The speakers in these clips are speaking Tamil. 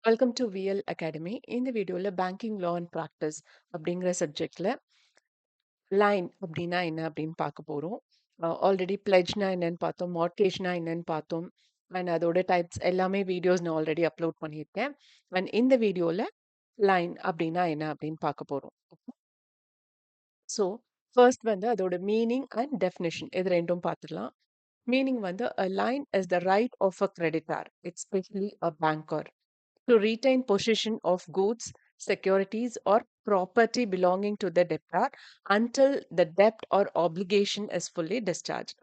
Welcome to VL academy. இந்த வீடியோல பேங்கிங் லா அண்ட் பிராக்டிஸ் அப்படிங்கிற சப்ஜெக்ட்ல லைன் அப்படின்னா என்ன அப்படின்னு பார்க்க போறோம். ஆல்ரெடி பிளெஜ்னா என்னன்னு பார்த்தோம், மார்ட்கேஜ்னா என்னன்னு பார்த்தோம். அண்ட் அதோட டைப்ஸ் எல்லாமே வீடியோஸ் நான் ஆல்ரெடி அப்லோட் பண்ணியிருக்கேன். அண்ட் இந்த வீடியோல லைன் அப்படின்னா என்ன அப்படின்னு பார்க்க போறோம். ஸோ ஃபர்ஸ்ட் வந்து அதோட மீனிங் அண்ட் டெஃபினிஷன் இது ரெண்டும் பார்த்துடலாம். மீனிங் வந்து a line is the right of a creditor, especially a banker, to retain possession of goods, securities, or property belonging to the debtor until the debt or obligation is fully discharged.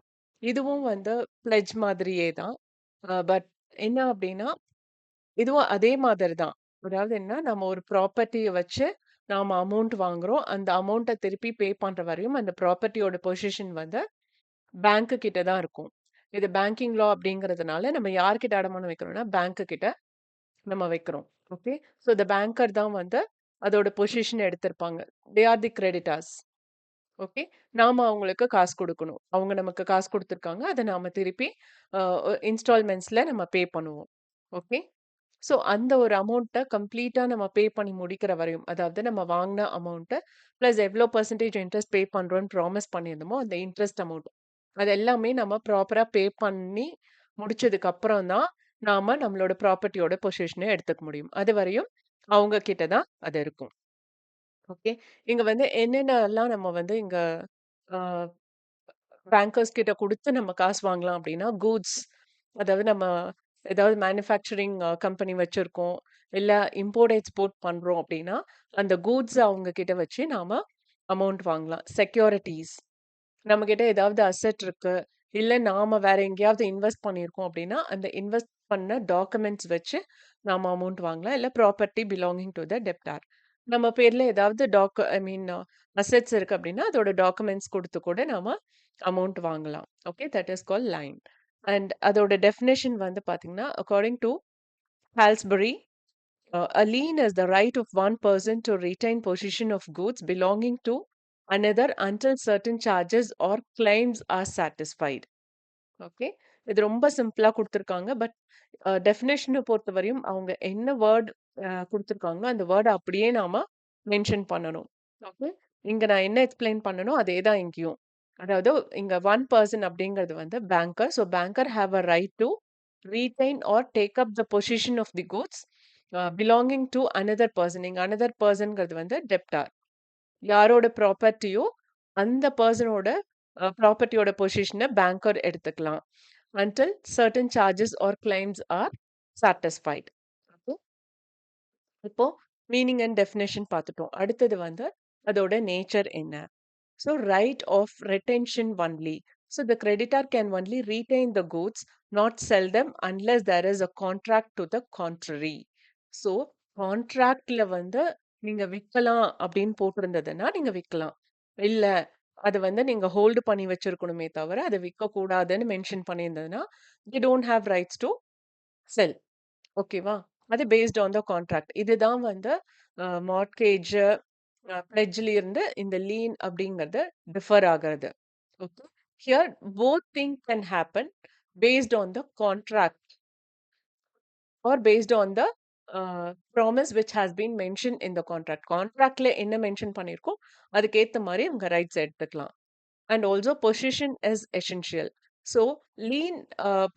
இதுவும் வந்து pledge மாதிரியே தான். பட் என்ன அப்படின்னா, இதுவும் அதே மாதிரி தான். அதாவது என்ன, நம்ம ஒரு ப்ராப்பர்ட்டிய வச்சு நாம அமௌண்ட் வாங்குறோம். அந்த அமௌண்ட்ட திருப்பி பே பண்ற வரையும் அந்த ப்ராப்பர்ட்டியோட பொசிஷன் வந்து பேங்க் கிட்ட தான் இருக்கும். இது பேங்கிங் லா அப்படிங்கிறதுனால நம்ம யார்கிட்ட அடமானம் வைக்கிறோம்னா, பேங்க் கிட்ட நம்ம வைக்கிறோம். ஓகே. ஸோ த பேங்கர் தான் வந்து அதோட பொசிஷன் எடுத்திருப்பாங்க. They are the creditors. Okay. நாம அவங்களுக்கு காசு குடுக்கணும். அவங்க நமக்கு காசு குடுத்துருக்காங்க. அத நாம திருப்பி இன்ஸ்டால்மெண்ட்ஸ்ல நம்ம பே பண்ணுவோம். ஓகே. ஸோ அந்த ஒரு அமௌண்ட்ட கம்ப்ளீட்டா நம்ம பே பண்ணி முடிக்கிற வரையும், அதாவது நம்ம வாங்குன அமௌண்ட்ட பிளஸ் எவ்வளோ பெர்சன்டேஜ் இன்ட்ரெஸ்ட் பே பண்றோம்னு ப்ராமிஸ் பண்ணியிருந்தோமோ, அந்த இன்ட்ரெஸ்ட் அமௌண்ட் அது எல்லாமே நம்ம ப்ராப்பரா பே பண்ணி முடிச்சதுக்கு அப்புறம் தான் நாம நம்மளோட ப்ராப்பர்ட்டியோட பொசிஷன எடுத்துக்க முடியும். அதுவரையும் அவங்க கிட்ட தான் அது இருக்கும். ஓகே. இங்க வந்து என்னென்னலாம் நம்ம வந்து இங்க அ பேங்கர்ஸ் கிட்ட குடுத்து நம்ம காசு வாங்கலாம் அப்டின்னா, கூட்ஸ் அதாவது நம்ம ஏதாவது மேனுஃபேக்சரிங் கம்பெனி வச்சிருக்கோம். இல்ல இம்போர்ட், எக்ஸ்போர்ட் பண்றோம் அப்டின்னா, அந்த கூட்ஸ் அவங்க கிட்ட வச்சு நாம அமௌண்ட் வாங்கலாம். செக்யூரிட்டீஸ் நம்மகிட்ட ஏதாவது அசெட் இருக்கு. இல்ல நாம வேற எங்கேயாவது இன்வெஸ்ட் பண்ணியிருக்கோம் அப்டின்னா, அந்த இன்வெஸ்ட் பண்ண டாக்குமெண்ட்ஸ் வச்சு நாம அமௌண்ட் வாங்கலாம். இல்ல ப்ராப்பர்ட்டி பிலாங்கிங் டூ த டெப்டார். நம்ம பேர்ல ஏதாவது ஐ மீன் அசெட்ஸ் இருக்கு அப்டின்னா, அதோட டாக்குமெண்ட்ஸ் குடுத்து கூட நாம அமௌண்ட் வாங்கலாம். Okay. That is called lien. And அதோட டெஃபினிஷன் வந்து பார்த்தீங்கன்னா, according to Halsbury, a lien is the right of one person to retain possession of goods belonging to another until certain charges or claims are satisfied. Okay. இது ரொம்ப சிம்பிளா குடுத்துருக்காங்க. பட் டெஃபினிஷன பொறுத்தவரையும் அவங்க என்ன வேர்ட் குடுத்துருக்காங்களோ, அந்த வேர்ட அப்படியே நாம மென்ஷன் பண்ணணும். ஓகே. இங்க நான் என்ன எக்ஸ்ப்ளைன் பண்ணனோ, அதே தான் இங்கேயும். அதாவது இங்க ஒன் பெர்சன் அப்படிங்கிறது வந்து banker. So banker have a right to retain or take up the position of the goods belonging to another person. இங்க அனதர் பெர்சன்ங்கிறது வந்து டெப்டார். யாரோட ப்ராப்பர்ட்டியோ அந்த பெர்சனோட ப்ராப்பர்ட்டியோட பொசிஷன பேங்கர் எடுத்துக்கலாம். until certain charges or claims are satisfied. அப்போ இப்போ மீனிங் அண்ட் டெஃபினேஷன் பார்த்துட்டோம். அடுத்தது வந்து அதோட நேச்சர் என்ன? So right of retention only. So the creditor can only retain the goods, not sell them unless there is a contract to the contrary. So கான்ட்ராக்ட்ல வந்து நீங்க விக்கலாம் அப்படின்னு போட்டிருந்ததுன்னா நீங்க விக்கலாம். இல்ல அத வந்து நீங்க ஹோல்டு பண்ணி வச்சிருக்கணுமே தவிர, அத விக்கக்கூடாதுன்னு mention பண்ணியிருந்ததுன்னா, they don't have rights to sell. ஓகேவா? அது பேஸ்ட் ஆன் த கான்ட்ராக்ட். இதுதான் வந்து மார்ட்கேஜ், பிளெட்ஜ்ல இருந்து இந்த லீன் அப்படிங்கிறது டிஃபர் ஆகுறது. Okay. Here both thing can happen based on the contract or based on the promise which has been mention in the contract. கான்ட்ராக்ட்ல என்ன மென்ஷன் பண்ணியிருக்கோ அதுக்கேத்த மாதிரி உங்க ரைட்ஸ் எடுத்துக்கலாம். And also possession is essential. So lien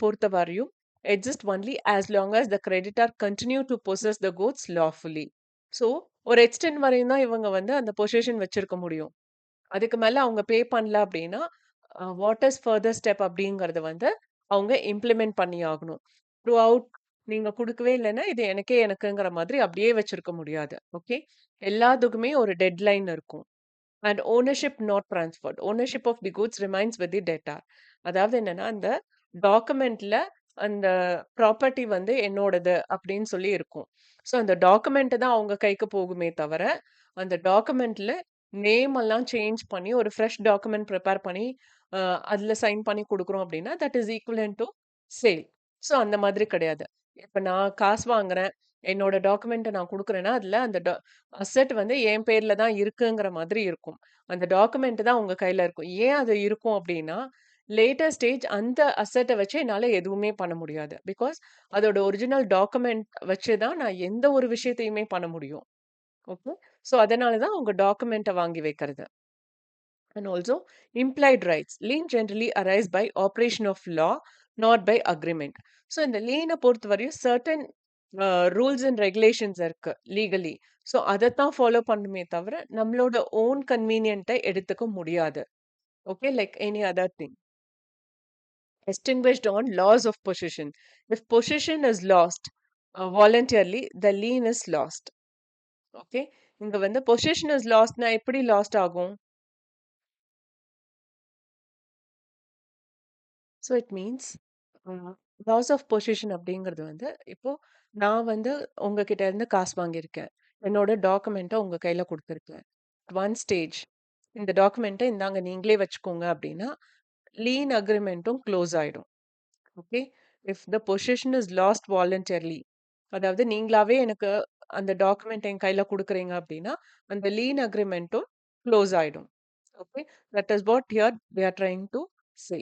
பொறுத்தவரையும் exist only as long as the creditor continue to possess the goods lawfully. So ஒரு எக்ஸ்டென்ட் வரையும் தான் இவங்க வந்து அந்த பொசிஷன் வச்சிருக்க முடியும். அதுக்கு மேல அவங்க பே பண்ணல அப்படின்னா, வாட் இஸ் ஃபர்தர் ஸ்டெப் அப்படிங்கறத வந்து அவங்க இம்ப்ளிமெண்ட் பண்ணி ஆகணும். த்ரூ அவுட் நீங்க குடுக்கவே இல்லைன்னா, இது எனக்கே எனக்குங்கிற மாதிரி அப்படியே வச்சிருக்க முடியாது. ஓகே. எல்லாத்துக்குமே ஒரு டெட்லைன் இருக்கும். And ownership not transferred. Ownership of the goods remains with the debtor. அதாவது என்னன்னா, அந்த டாக்குமெண்ட்ல அந்த ப்ராப்பர்ட்டி வந்து என்னோடது அப்படின்னு சொல்லி இருக்கும். ஸோ அந்த டாக்குமெண்ட் தான் அவங்க கைக்கு போகுமே தவிர, அந்த டாக்குமெண்ட்ல நேம் எல்லாம் சேஞ்ச் பண்ணி ஒரு ஃப்ரெஷ் டாக்குமெண்ட் ப்ரிப்பேர் பண்ணி அதுல சைன் பண்ணி குடுக்குறோம் அப்படின்னா, that is equivalent to sale. So அந்த மாதிரி கிடையாது. இப்ப நான் காசு வாங்குறேன். என்னோட டாக்குமெண்ட்ட நான் குடுக்குறேன்னா, அதுல அந்த அசெட் வந்து என் பேர்ல தான் இருக்குங்கிற மாதிரி இருக்கும். அந்த டாக்குமெண்ட் தான் உங்க கையில இருக்கும். ஏன் அது இருக்கும் அப்டின்னா, லேட்டர் ஸ்டேஜ் அந்த அசெட்ட வச்சு என்னால எதுவுமே பண்ண முடியாது. பிகாஸ் அதோட ஒரிஜினல் டாக்குமெண்ட் வச்சு தான் நான் எந்த ஒரு விஷயத்தையுமே பண்ண முடியும். ஓகே. ஸோ அதனால தான் உங்க டாக்குமெண்ட்ட வாங்கி வைக்கிறது. And also, implied rights. Lien generally arise by operation of law, not by agreement. So, இந்த லீன பொறுத்தவரையும் certain ரூல்ஸ் அண்ட் ரெகுலேஷன்ஸ் இருக்கு லீகலி. ஸோ, அதைத்தான் ஃபாலோ பண்ணுமே தவிர, நம்மளோட ஓன் கன்வீனியன்ட்டை எடுத்துக்க முடியாது. Okay, like any other thing. Extinguished on laws of possession. If possession is lost voluntarily, the lien is lost. Okay, இங்க வந்து possession is lostனா எப்படி லாஸ்ட் ஆகும்? So it means loss of position அப்படிங்கிறது வந்து இப்போ நான் வந்து உங்ககிட்ட இருந்து காசு வாங்கியிருக்கேன். என்னோட டாக்குமெண்ட்டை உங்க கையில குடுத்துருக்கேன். ஒன் ஸ்டேஜ் இந்த டாக்குமெண்ட்டை இந்தாங்க நீங்களே வச்சுக்கோங்க அப்படின்னா, லீன் அக்ரிமெண்ட்டும் க்ளோஸ் ஆயிடும். Okay. If the position is last voluntarily, அதாவது நீங்களாவே எனக்கு அந்த டாக்குமெண்ட் என் கையில குடுக்குறீங்க அப்படின்னா, அந்த லீன் அக்ரிமெண்ட்டும் க்ளோஸ் ஆயிடும். Okay. That is what here we are trying to say.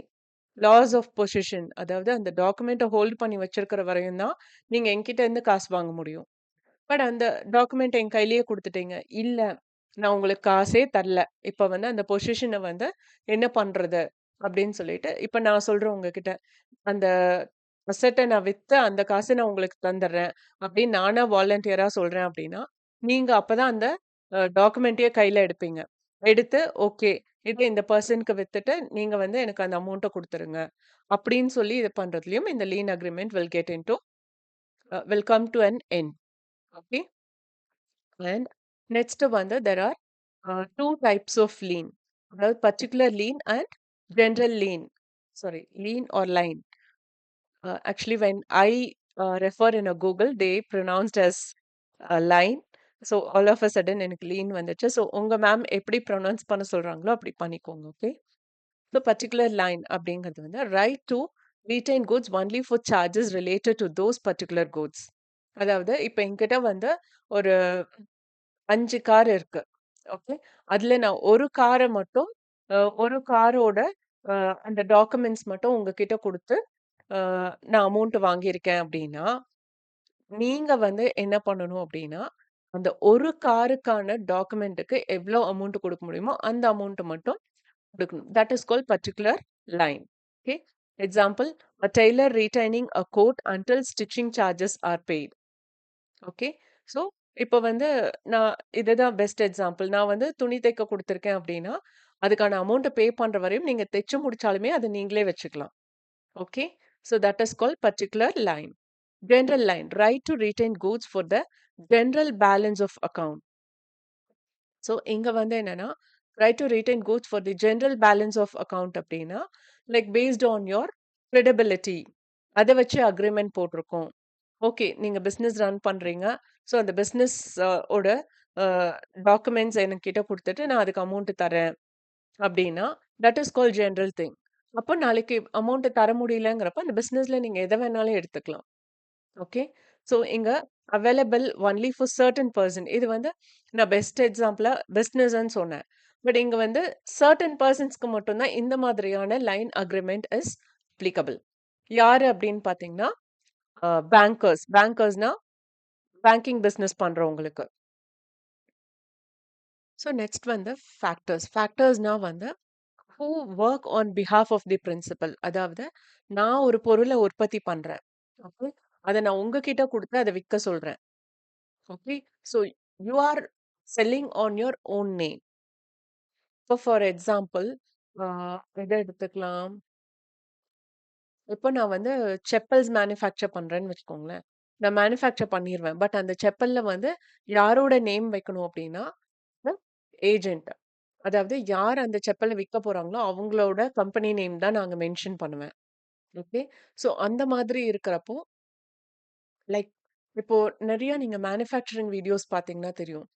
Loss of position, அதாவது அந்த டாக்குமெண்ட்ட ஹோல்ட் பண்ணி வச்சிருக்கிற வரையும் தான் நீங்க என்கிட்ட இருந்து காசு வாங்க முடியும். பட் அந்த டாக்குமெண்ட் என் கையிலேயே குடுத்துட்டீங்க. இல்ல, நான் உங்களுக்கு காசே தரல. இப்ப வந்து அந்த பொசிஷன வந்து என்ன பண்றது? அப்படின்னு சொல்லிட்டு, இப்ப நான் சொல்றேன் உங்ககிட்ட, அந்த அசெட்ட நான் வித்து அந்த காச நான் உங்களுக்கு தந்துடுறேன். அப்படின்னு நானா வாலண்டியரா சொல்றேன் அப்படின்னா, நீங்க அப்பதான் அந்த டாக்குமெண்ட்டயே கையில எடுப்பீங்க. எடுத்து ஓகே. இத இந்த பெர்சனுக்கு வித்துட்டு, நீங்க வந்து எனக்கு அந்த அமௌண்ட்ட குடுத்துருங்க. அப்படின்னு சொல்லி இது பண்றதுலயும் இந்த lien agreement will get into will come to an end. Okay. And next வந்து there are 2 types of lien. அதாவது particular lien and general lien. Sorry, lien or line. Actually, when I refer in a Google, they pronounced as line. So all of a sudden எனக்கு லீன் வந்துச்சு. ஸோ உங்க மேம் எப்படி ப்ரொனவுன்ஸ் பண்ண சொல்றாங்களோ அப்படி பண்ணிக்கோங்க. ஓகே. ஸோ பர்ட்டிகுலர் லைன் அப்படிங்கிறது வந்து right to retain goods only for charges related to those particular goods. அதாவது இப்ப என்கிட்ட வந்து ஒரு 5 கார் இருக்கு. ஓகே. அதுல நான் ஒரு கார மட்டும் ஒரு காரோட அந்த டாக்குமெண்ட்ஸ் மட்டும் உங்ககிட்ட குடுத்து நான் அமௌண்ட் வாங்கியிருக்கேன் அப்படின்னா, நீங்க வந்து என்ன பண்ணணும் அப்படின்னா, அந்த ஒரு காருக்கான டாக்குமெண்ட்டுக்கு எவ்வளோ அமௌண்ட் குடுக்க முடியுமோ, அந்த அமௌண்ட் மட்டும் குடுக்கணும். That is called particular line. Okay. Example, a tailor retaining a coat until stitching charges are paid. Okay. So, இப்ப வந்து நான் இதுதான் பெஸ்ட் எக்ஸாம்பிள். நான் வந்து துணி தைக்க குடுத்துருக்கேன் அப்படின்னா, அதுக்கான அமௌண்ட்ட பே பண்ற வரையும் நீங்க தெச்சு முடிச்சாலுமே அத நீங்களே வச்சுக்கலாம். Okay, so that is called particular line. General line, right to retain goods for the general balance of account. So இங்க வந்து என்னன்னா, right to retain goods for the general balance of account அப்படின்னா, like based on your credibility. அத வச்சு அக்ரிமெண்ட் போட்டிருக்கோம். ஓகே, நீங்க பிசினஸ் ரன் பண்றீங்க. ஸோ அந்த பிசினஸ் ஓட டாக்குமெண்ட்ஸ் என்கிட்ட குடுத்துட்டு நான் அதுக்கு அமௌண்ட் தரேன். அப்படின்னா, that is called general thing. அப்போ நாளைக்கு அமௌண்ட் தர முடியலங்கிறப்ப, அந்த பிசினஸ்ல நீங்க எத வேணாலும் எடுத்துக்கலாம். ஓகே. ஸோ இங்க available only for certain person. இது வந்து நான் பெஸ்ட் எக்ஸாம்பிளா பிசினஸ்ன்னு சொன்னேன். பட் இங்க வந்து சர்டன் பெர்சன்ஸ்க்கு மட்டும் தான் இந்த மாதிரியான லைன் அக்ரிமெண்ட் இஸ் அப்ளிகபிள். யாரு அப்படின்னு பார்த்தீங்கன்னா, பேங்கர்ஸ். பேங்கர்ஸ்னா பேங்கிங் பிசினஸ் பண்றவங்களுக்கு. ஸோ நெக்ஸ்ட் வந்து ஃபேக்டர்ஸ். ஃபேக்டர்ஸ்னா வந்து who work on behalf of the principal. அதாவது நான் ஒரு பொருளை உற்பத்தி பண்றேன். ஓகே. அதை நான் உங்ககிட்ட கொடுத்து அதை விற்க சொல்றேன். Okay. So you are selling on your own name. இப்போ ஃபார் எக்ஸாம்பிள் எதை எடுத்துக்கலாம்? இப்போ நான் வந்து செப்பல்ஸ் மேனுஃபேக்சர் பண்றேன்னு வச்சுக்கோங்களேன். நான் மேனுஃபேக்சர் பண்ணிருவேன். பட் அந்த செப்பல்ல வந்து யாரோட நேம் வைக்கணும் அப்படின்னா, ஏஜென்ட். அதாவது யார் அந்த செப்பல விற்க போறாங்களோ அவங்களோட கம்பெனி நேம் தான் நாங்க மென்ஷன் பண்ணுவேன். ஓகே. ஸோ அந்த மாதிரி இருக்கிறப்போ, லைக் இப்போ நெறைய நீங்க மேனுஃபேக்சரிங் வீடியோஸ் பார்த்தீங்கன்னா தெரியும்.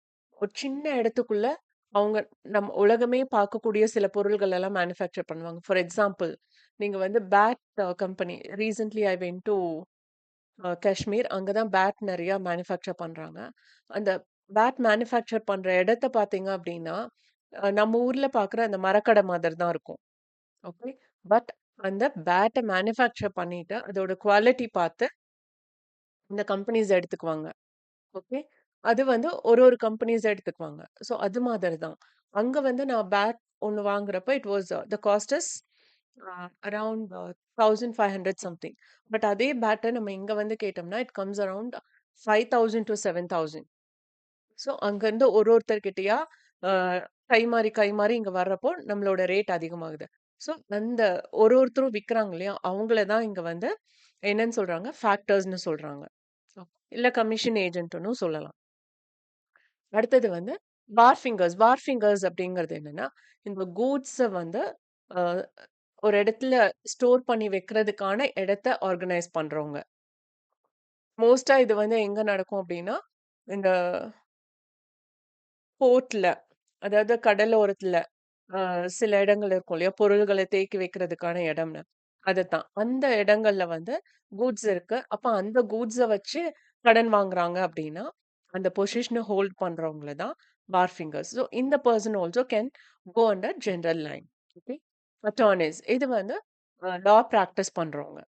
ஒரு சின்ன இடத்துக்குள்ள அவங்க நம்ம உலகமே பார்க்கக்கூடிய சில பொருள்கள் எல்லாம் மேனுஃபேக்சர் பண்ணுவாங்க. ஃபார் எக்ஸாம்பிள், நீங்க வந்து bat company recently I went to Kashmir. அங்க தான் பேட் நெறைய மேனுஃபேக்சர் பண்றாங்க. அந்த பேட் மேனுஃபேக்சர் பண்ற இடத்த பார்த்தீங்க அப்படின்னா, நம்ம ஊர்ல பார்க்குற அந்த மரக்கடை மாதிரி தான் இருக்கும். ஓகே. பட் அந்த பேட்ட மேனுஃபேக்சர் பண்ணிட்டு, அதோட குவாலிட்டி பார்த்து இந்த கம்பெனிஸ் எடுத்துக்குவாங்க. ஓகே. அது வந்து ஒரு கம்பெனிஸ் எடுத்துக்குவாங்க. ஸோ அது மாதிரி தான். அங்க வந்து நான் பேட் ஒண்ணு வாங்குறப்ப it was the cost is around 1500 something. But அதே பேட்ட நம்ம இங்க வந்து கேட்டோம்னா, it comes around 5000 to 7000. So அங்கருந்து ஒருத்தர்கிட்டயா அ கை மாறி இங்க வர்றப்போ நம்மளோட ரேட் அதிகமாகுது. ஸோ அந்த ஒருத்தரும் விக்கிறாங்க இல்லையா? அவங்கள தான் இங்க வந்து என்னன்னு சொல்றாங்க? ஃபேக்டர்ஸ்ன்னு சொல்றாங்க. இல்ல கமிஷன் ஏஜென்ட்ன்னும் சொல்லலாம். அடுத்தது வந்து வார் ஃபிங்கர்ஸ் அப்படிங்கிறது என்னன்னா, இந்த கூட்ஸ வந்து அ ஒரு இடத்துல ஸ்டோர் பண்ணி வைக்கிறதுக்கான இடத்த ஆர்கனைஸ் பண்றவங்க. மோஸ்ட்டா இது வந்து எங்க நடக்கும் அப்படின்னா, இந்த போர்ட்ல அதாவது கடலோரத்துல சில இடங்கள் இருக்கும் இல்லையா? பொருள்கள தேக்கி வைக்கிறதுக்கான இடம்னு. அதுதான். அந்த இடங்கள்ல வந்து கூட்ஸ் இருக்கு. அப்ப அந்த கூட்ஸ வச்சு கடன் வாங்குறாங்க அப்படின்னா, அந்த பொசிஷன ஹோல்ட் பண்றவங்கள தான் பார் ஃபிங்கர்ஸ். ஸோ இந்த person also can go under general line. Okay. Attorneys இது வந்து லா பிராக்டிஸ் பண்றவங்க.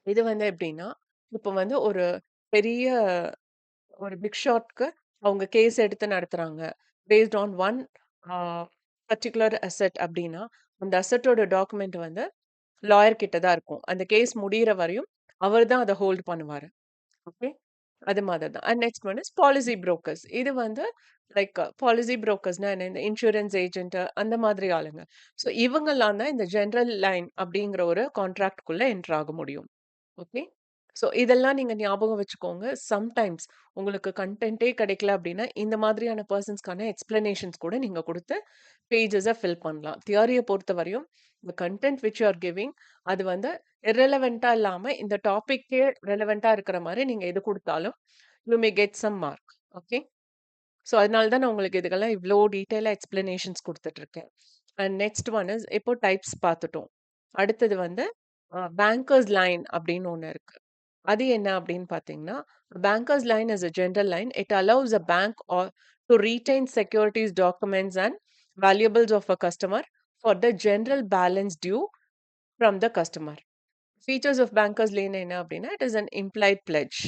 இது வந்து எப்படின்னா, இப்ப வந்து ஒரு பெரிய ஒரு பிக் ஷாட்க்கு அவங்க கேஸ் எடுத்து நடத்துறாங்க. Based on one a particular asset அப்டின்னா, அந்த அசெட்டோட டாக்குமெண்ட் வந்து லாயர் கிட்ட தான் இருக்கும். அந்த கேஸ் முடியிற வரையும் அவர் தான் அத ஹோல்ட் பண்ணுவாரு. ஓகே. அது மாதிரி தான். And next one is policy brokers. இது வந்து லைக் பாலிசி புரோக்கர்ஸ்னா என்ன? இந்த இன்சூரன்ஸ் ஏஜென்ட் அந்த மாதிரி ஆளுங்க. ஸோ இவங்கலாம் தான் இந்த ஜெனரல் லைன் அப்டிங்கிற ஒரு கான்ட்ராக்ட்குள்ள என்டர் ஆக முடியும். ஓகே. ஸோ இதெல்லாம் நீங்க ஞாபகம் வச்சுக்கோங்க. சம்டைம்ஸ் உங்களுக்கு கன்டென்ட்டே கிடைக்கல அப்டின்னா, இந்த மாதிரியான பெர்சன்ஸ்க்கான எக்ஸ்ப்ளனேஷன்ஸ் கூட நீங்க குடுத்து பேஜஸ ஃபில் பண்ணலாம். தியரிய பொறுத்தவரையும், the content which you are giving அது வந்து இர்ரெலவென்ட்டா இல்லாம, இந்த டாபிக்கே ரெலவென்ட்டா இருக்கிற மாரி நீங்க எது குடுத்தாலும், you may get some mark. Okay. So அதனால தான் நான் உங்களுக்கு இதுக்கெல்லாம் இவ்ளோ டீட்டெயிலா எக்ஸ்ப்ளனேஷன்ஸ் குடுத்துட்டுருக்கேன். அண்ட் நெக்ஸ்ட் ஒன் இஸ் இப்போ டைப்ஸ் பார்த்துட்டோம். அடுத்தது வந்து பேங்கர்ஸ் லைன் அப்படின்னு ஒண்ணு இருக்கு. அது என்ன அப்படின்னு பார்த்தீங்கன்னா, bankers line is a general line. It allows a bank or to retain securities, documents and valuables of a customer for the general balance due from the customer. Features of bankers line என்ன அப்படின்னா, it is an implied pledge.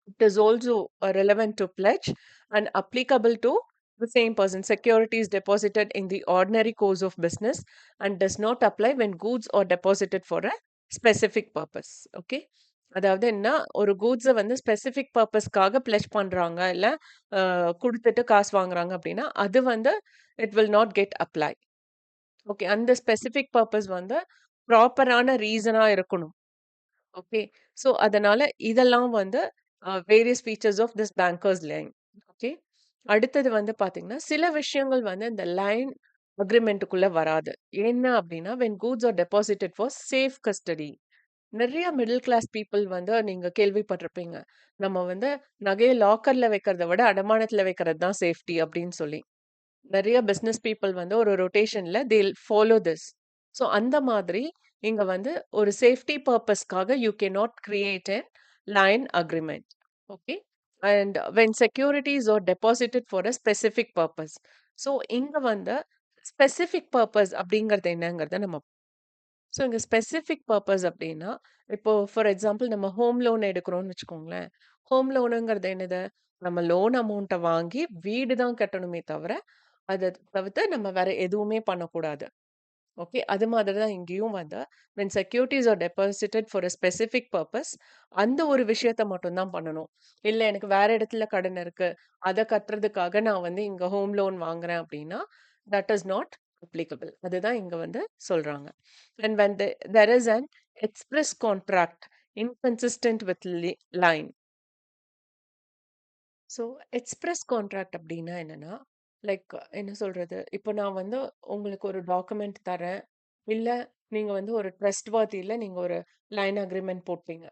It is also relevant to pledge and applicable to the same person. Securities deposited in the ordinary course of business and does not apply when goods are deposited for a specific purpose. Okay. அதாவது என்ன ஒரு கூட்ஸ வந்து ஸ்பெசிபிக் பர்பஸ்க்காக பிளெட்ஜ் பண்றாங்க இல்ல குடுத்துட்டு காசு வாங்குறாங்க அப்படின்னா அது வந்து it will not get apply. Okay. அந்த ஸ்பெசிபிக் பர்பஸ் வந்து ப்ராப்பரான ரீசனா இருக்கணும். ஓகே. ஸோ அதனால இதெல்லாம் வந்து various features of this bankers lien. Okay. அடுத்தது வந்து பார்த்தீங்கன்னா, சில விஷயங்கள் வந்து இந்த லைன் அக்ரீமெண்ட்டுக்குள்ள வராது. என்ன அப்டின்னா, when goods are deposited for safe custody. நெறைய மிடில் கிளாஸ் பீப்பிள் வந்து நீங்க கேள்விப்பட்டிருப்பீங்க. நம்ம வந்து நகைய லாக்கர்ல வைக்கிறத விட அடமானத்துல வைக்கிறது தான் சேஃப்டி அப்டின்னு சொல்லி. நெறைய பிசினஸ் பீப்பிள் வந்து ஒரு ரொட்டேஷன்ல they will follow this. So அந்த மாதிரி இங்க வந்து ஒரு சேஃப்டி பர்ப்பஸ்க்காக you cannot create a line agreement. Okay. And when securities are deposited for a specific purpose. So இங்க வந்து ஸ்பெசிஃபிக் பர்ப்பஸ் அப்படிங்கிறது என்னங்கிறத நம்ம ஸோ இங்க ஸ்பெசிஃபிக் பர்ப்பஸ் அப்படின்னா, இப்போ ஃபார் எக்ஸாம்பிள் நம்ம ஹோம் லோன் எடுக்கிறோம்னு வச்சுக்கோங்களேன். ஹோம் லோனுங்கிறது என்னது? நம்ம லோன் அமௌண்ட்ட வாங்கி வீடு தான் கட்டணுமே தவிர, அத தவிர்த்து நம்ம வேற எதுவுமே பண்ணக்கூடாது. ஓகே. அது மாதிரி தான் இங்கேயும் வந்து when securities are deposited for a specific purpose அந்த ஒரு விஷயத்த மட்டும் தான் பண்ணணும். இல்ல எனக்கு வேற இடத்துல கடன் இருக்கு. அத கட்டுறதுக்காக நான் வந்து இங்க ஹோம் லோன் வாங்குறேன் அப்படின்னா, தட் இஸ் நாட் அப்ளிகபிள். அதுதான் இங்க வந்து சொல்றாங்க. And when there is an express contract inconsistent with line. So express contract அப்படின்னா என்னன்னா, லைக் என்ன சொல்றது? இப்போ நான் வந்து உங்களுக்கு ஒரு டாக்குமெண்ட் தரேன். இல்ல நீங்க வந்து ஒரு ட்ரஸ்ட் வர்த்தில நீங்க ஒரு லைன் அக்ரீமெண்ட் போட்டீங்க.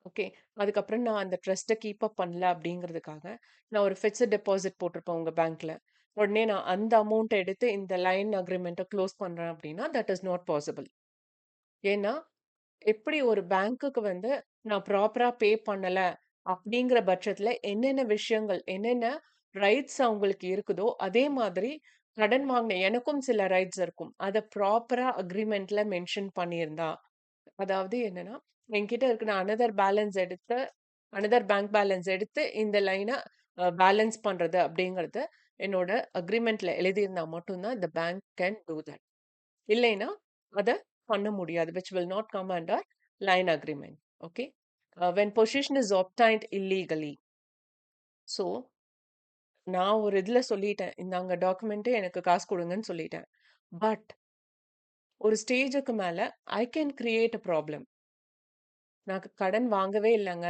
ஓகே. அதுக்கப்புறம் நான் அந்த ட்ரஸ்ட்ட கீப் அப் பண்ணல அப்படிங்கிறதுக்காக, நான் ஒரு ஃபிக்ஸட் டெபாசிட் போட்டிருப்பேன் உங்க பேங்க்ல. உடனே நான் அந்த அமௌண்ட்ட எடுத்து இந்த லைன் அக்ரீமெண்ட்ட க்ளோஸ் பண்றேன் அப்படின்னா, தட் இஸ் நாட் பாசிபிள். ஏன்னா எப்படி ஒரு பேங்க்குக்கு வந்து நான் ப்ராப்பரா பே பண்ணல அப்படிங்கிற பட்சத்துல என்னென்ன விஷயங்கள், என்னென்ன ரைட்ஸ் அவங்களுக்கு இருக்குதோ, அதே மாதிரி கடன் வாங்கின எனக்கும் சில ரைட்ஸ் இருக்கும். அத ப்ராப்பரா அக்ரீமெண்ட்ல மென்ஷன் பண்ணியிருந்தா, அதாவது என்னன்னா, என்கிட்ட இருக்கிற அனதர் பேங்க் பேலன்ஸ் எடுத்து இந்த லைன பேலன்ஸ் பண்றது அப்படிங்கிறது என்னோட அக்ரீமெண்ட்ல எழுதியிருந்தா மட்டும் தான் the bank can do that. இல்லைன்னா அத பண்ண முடியாது. which will not come under line agreement. Okay. When possession is obtained illegally. So, நான் ஒரு இதுல சொல்லிட்டேன். இந்தாங்க டாக்குமெண்ட் எனக்கு காசு கொடுங்கன்னு சொல்லிட்டேன். பட் ஒரு ஸ்டேஜுக்கு மேல I can create a problem. நான் கடன் வாங்கவே இல்லங்க.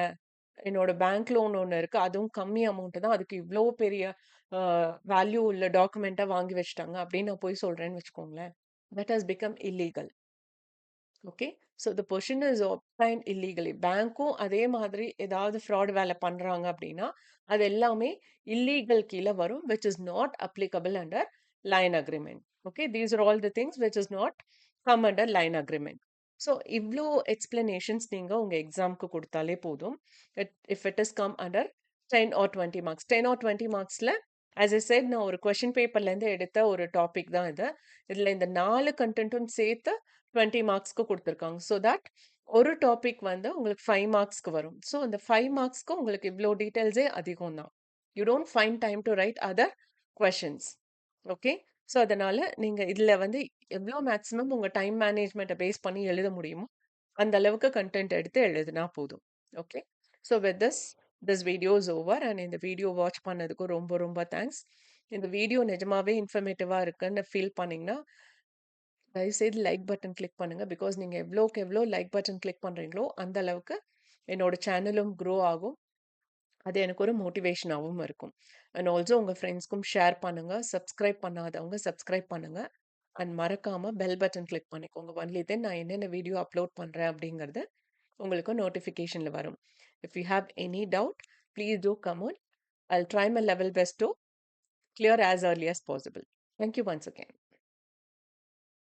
என்னோட பேங்க் லோன் ஒண்ணு இருக்கு. அதுவும் கம்மி அமௌண்ட் தான். அதுக்கு இவ்ளோ பெரிய அ வேல்யூ உள்ள டாக்குமெண்ட்ட வாங்கி வச்சுட்டாங்க அப்படின்னு நான் போய் சொல்றேன்னு வச்சுக்கோங்களேன். That has become illegal. Okay. So the position is obtained illegally. பேங்க்கும் அதே மாதிரி ஏதாவது ஃப்ராட் வேலை பண்றாங்க அப்படின்னா, அது எல்லாமே இல்லீகல் கீழ வரும். Which is not applicable under line agreement. Okay. These are all the things which is not come under line agreement. So இவ்ளோ எக்ஸ்பிளனேஷன்ஸ் நீங்க உங்க எக்ஸாம்க்கு குடுத்தாலே போதும். If it is come under 10 or 20 marks. 10 or 20 மார்க்ஸ்ல ஆஸ் ஐ செட் நான் ஒரு கொஸ்டின் பேப்பர்லேருந்து எடுத்த ஒரு டாபிக் தான் இது. இதுல இந்த 4 கன்டென்ட்டும் சேர்த்து 20 மார்க்ஸ்க்கு குடுத்துருக்காங்க. ஸோ தட் ஒரு டாபிக் வந்து உங்களுக்கு 5 மார்க்ஸ்க்கு வரும். ஸோ அந்த 5 மார்க்ஸ்க்கு உங்களுக்கு இவ்ளோ டீட்டெயில்ஸே அதிகம் தான். You don't find time to right other questions. Okay. So அதனால நீங்க இதுல வந்து எவ்ளோ மேக்ஸிமம் உங்க டைம் மேனேஜ்மெண்ட்ட பேஸ் பண்ணி எழுத முடியுமோ, அந்த அளவுக்கு கன்டென்ட் எடுத்து எழுதுனா போதும். Okay. So with this video is over. And இந்த வீடியோ வாட்ச் பண்ணதுக்கு ரொம்ப ரொம்ப தேங்க்ஸ். இந்த வீடியோ நிஜமாவே இன்ஃபர்மேட்டிவா இருக்குன்னு ஃபீல் பண்ணீங்கன்னா, தயவுசெய்து லைக் பட்டன் கிளிக் பண்ணுங்க. பிகாஸ் நீங்க எவ்வளோக்கு எவ்வளோ லைக் பட்டன் கிளிக் பண்றீங்களோ, அந்த அளவுக்கு என்னோட சேனலும் க்ரோ ஆகும். அது எனக்கு ஒரு மோட்டிவேஷனாவும் இருக்கும். அண்ட் ஆல்சோ உங்க ஃப்ரெண்ட்ஸ்க்கும் ஷேர் பண்ணுங்க. சப்ஸ்கிரைப் பண்ணாதவங்க சப்ஸ்கிரைப் பண்ணுங்க. அண்ட் மறக்காம பெல் பட்டன் கிளிக் பண்ணிக்கோங்க. ஒன்லி தென் நான் என்னென்ன வீடியோ அப்லோட் பண்றேன் அப்படிங்கிறது உங்களுக்கு நோட்டிஃபிகேஷன்ல வரும். If you have any doubt, please do come on. I'll try my level best to clear as early as possible. Thank you once again.